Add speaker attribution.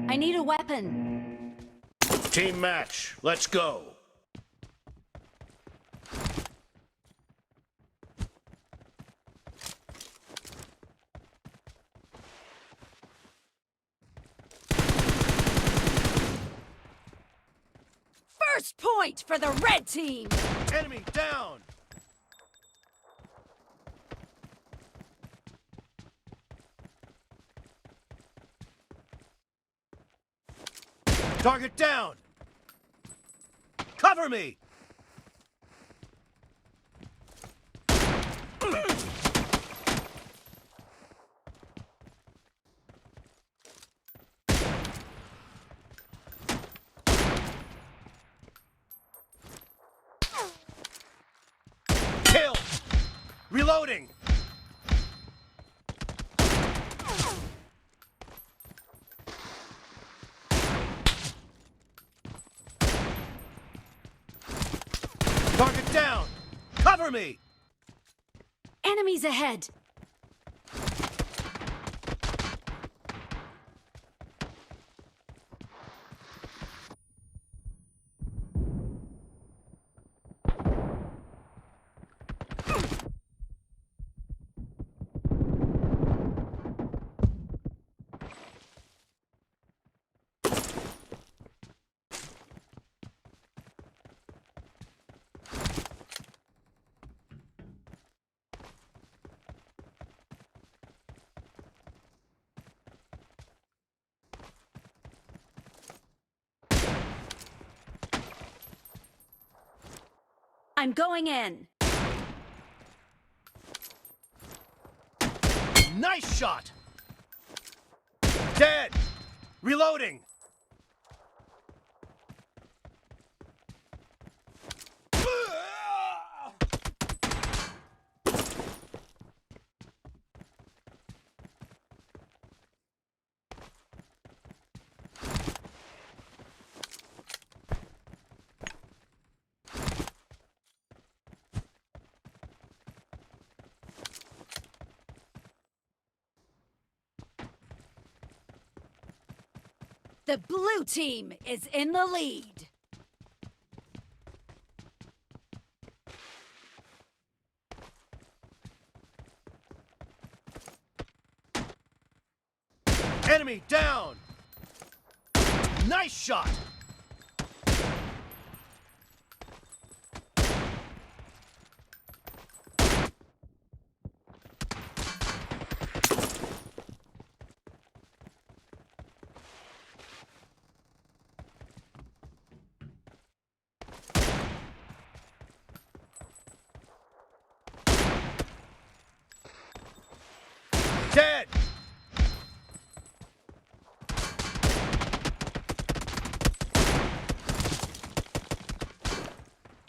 Speaker 1: I need a weapon.
Speaker 2: Team match, let's go.
Speaker 1: First point for the red team!
Speaker 2: Enemy down! Target down! Cover me! Kill! Reloading! Target down! Cover me!
Speaker 1: Enemies ahead! I'm going in.
Speaker 2: Nice shot! Dead! Reloading!
Speaker 1: The blue team is in the lead.
Speaker 2: Enemy down! Nice shot!